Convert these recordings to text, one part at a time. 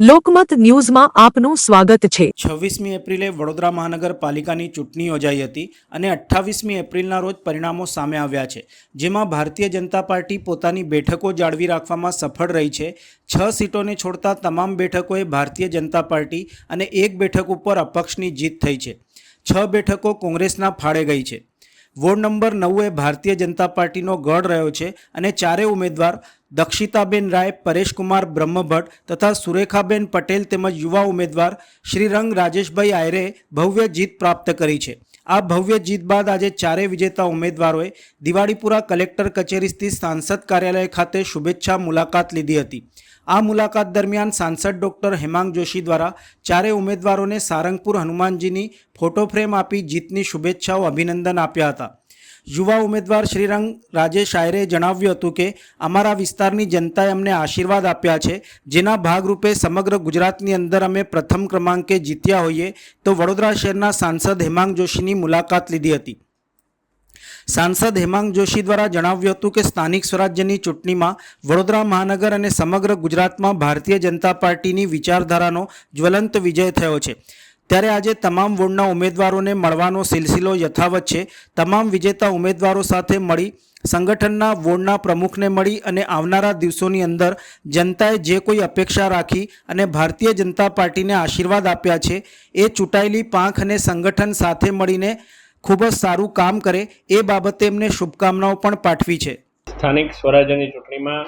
લોકમત ન્યૂઝમાં આપનું સ્વાગત છે। 26મી એપ્રિલે વડોદરા મહાનગરપાલિકાની ચૂંટણી યોજાઈ હતી અને 28મી એપ્રિલના રોજ પરિણામો સામે આવ્યા છે, જેમાં ભારતીય જનતા પાર્ટી પોતાની બેઠકો જાળવી રાખવામાં સફળ રહી છે। 6 સીટોને છોડતા તમામ બેઠકોએ ભારતીય જનતા પાર્ટી અને એક બેઠક ઉપર અપક્ષની જીત થઈ છે। 6 બેઠકો કોંગ્રેસના ફાળે ગઈ છે। વોર્ડ નંબર 9 એ ભારતીય જનતા પાર્ટીનો ગઢ રહ્યો છે અને ચારેય ઉમેદવાર દક્ષિતાબેન રાય, પરેશકુમાર બ્રહ્મભટ્ટ તથા સુરેખાબેન પટેલ તેમજ યુવા ઉમેદવાર શ્રીરંગ રાજેશભાઈ આયરે ભવ્ય જીત પ્રાપ્ત કરી છે। આ ભવ્ય જીત બાદ આજે ચારેય વિજેતા ઉમેદવારોએ દિવાળીપુરા કલેક્ટર કચેરી સ્થિત સાંસદ કાર્યાલય ખાતે શુભેચ્છા મુલાકાત લીધી હતી। આ મુલાકાત દરમિયાન સાંસદ ડૉક્ટર હેમાંગ જોશી દ્વારા ચારેય ઉમેદવારોને સારંગપુર હનુમાનજીની ફોટો ફ્રેમ આપી જીતની શુભેચ્છાઓ અભિનંદન આપ્યા હતા। યુવા ઉમેદવાર શ્રીરંગ રાજેશ આયરે જણાવ્યું હતું કે અમારા વિસ્તારની જનતાએ અમને આશીર્વાદ આપ્યા છે, જેના ભાગરૂપે સમગ્ર ગુજરાતની અંદર અમે પ્રથમ ક્રમાંકે જીત્યા હોઈએ તો વડોદરા શહેરના સાંસદ હેમાંગ જોશીની મુલાકાત લીધી હતી। સાંસદ હેમાંગ જોશી દ્વારા જણાવ્યું હતું કે સ્થાનિક સ્વરાજ્યની ચૂંટણીમાં વડોદરા મહાનગર અને સમગ્ર ગુજરાતમાં ભારતીય જનતા પાર્ટીની વિચારધારાનો જ્વલંત વિજય થયો છે, ત્યારે આજે તમામ વોર્ડના ઉમેદવારોને મળવાનો સિલસિલો યથાવત છે। તમામ વિજેતા ઉમેદવારો સાથે મળી સંગઠનના વોર્ડના પ્રમુખને મળી અને આવનારા દિવસોની અંદર જનતાએ જે કોઈ અપેક્ષા રાખી અને ભારતીય જનતા પાર્ટીને આશીર્વાદ આપ્યા છે એ ચૂંટાયેલી પાંખ અને સંગઠન સાથે મળીને ખૂબ જ સારું કામ કરે એ બાબતે એમને શુભકામનાઓ પણ પાઠવી છે। સ્થાનિક સ્વરાજ્યની ચૂંટણીમાં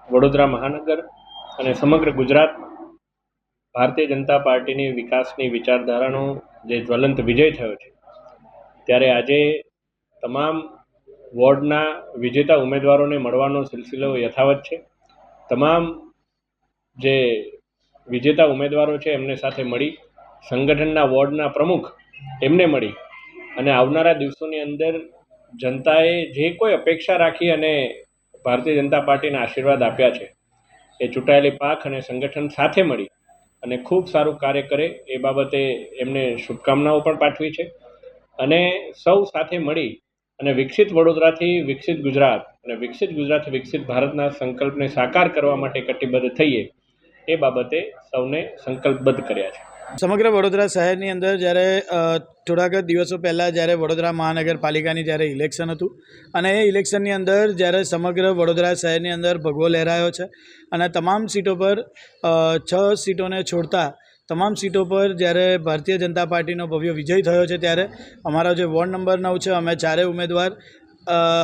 વડોદરા મહાનગર અને સમગ્ર ગુજરાતમાં ભારતીય જનતા પાર્ટીની વિકાસની વિચારધારાનો જે જ્વલંત વિજય થયો છે, ત્યારે આજે તમામ વોર્ડના વિજેતા ઉમેદવારોને મળવાનો સિલસિલો યથાવત છે। તમામ જે વિજેતા ઉમેદવારો છે એમને સાથે મળી સંગઠનના વોર્ડના પ્રમુખ એમને મળી અને આવનારા દિવસોની અંદર જનતાએ જે કોઈ અપેક્ષા રાખી અને ભારતીય જનતા પાર્ટીના આશીર્વાદ આપ્યા છે એ ચૂંટાયેલી પાંખ અને સંગઠન સાથે મળી અને ખૂબ સારું કાર્ય કરે એ બાબતે એમને શુભકામનાઓ પણ પાઠવી છે અને સૌ સાથે મળી અને વિકસિત વડોદરાથી વિકસિત ગુજરાત અને વિકસિત ગુજરાતથી વિકસિત ભારતના સંકલ્પને સાકાર કરવા માટે કટિબદ્ધ થઈએ એ બાબતે સૌને સંકલ્પબદ્ધ કર્યા છે। સમગ્ર વડોદરા શહેરની અંદર જ્યારે થોડાક દિવસો પહેલાં જ્યારે વડોદરા મહાનગરપાલિકાની જ્યારે ઇલેક્શન હતું અને એ ઇલેક્શનની અંદર જ્યારે સમગ્ર વડોદરા શહેરની અંદર ભગવો લહેરાયો છે અને તમામ સીટો પર 6 સીટોને છોડતા તમામ સીટો પર જ્યારે ભારતીય જનતા પાર્ટીનો ભવ્ય વિજય થયો છે, ત્યારે અમારા જે વોર્ડ નંબર 9 છે અમે ચારેય ઉમેદવાર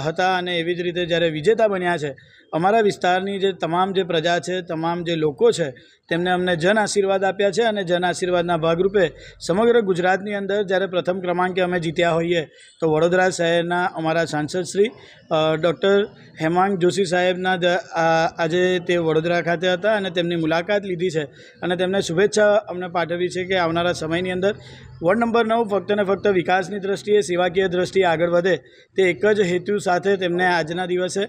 હતા અને એવી જ રીતે જ્યારે વિજેતા બન્યા છે, અમારા વિસ્તારની જે તમામ જે પ્રજા છે, તમામ જે લોકો છે તેમને અમને જન આશીર્વાદ આપ્યા છે અને જન આશીર્વાદના ભાગરૂપે સમગ્ર ગુજરાતની અંદર જ્યારે પ્રથમ ક્રમાંકે અમે જીત્યા હોઈએ તો વડોદરા શહેરના અમારા સાંસદ શ્રી ડૉક્ટર હેમાંગ જોશી સાહેબના આજે તે વડોદરા ખાતે હતા અને તેમની મુલાકાત લીધી છે અને તેમને શુભેચ્છા અમને પાઠવી છે કે આવનારા સમયની અંદર વોર્ડ નંબર 9 ફક્ત ને ફક્ત વિકાસની દૃષ્ટિએ, સેવાકીય દૃષ્ટિએ આગળ વધે તે એક જ હેતુ સાથે તેમને આજના દિવસે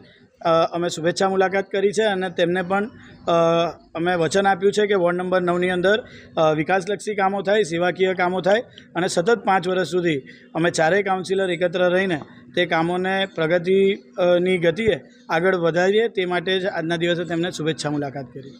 અમે શુભેચ્છા મુલાકાત કરી છે અને તેમને પણ અમે વચન આપ્યું છે કે વોર્ડ નંબર 9ની અંદર વિકાસલક્ષી કામો થાય, સેવાકીય કામો થાય અને સતત 5 વર્ષ સુધી અમે ચારેય કાઉન્સિલર એકત્ર રહીને તે કામોને પ્રગતિની ગતિએ આગળ વધારીએ તે માટે જ આજના દિવસે તેમને શુભેચ્છા મુલાકાત કરી।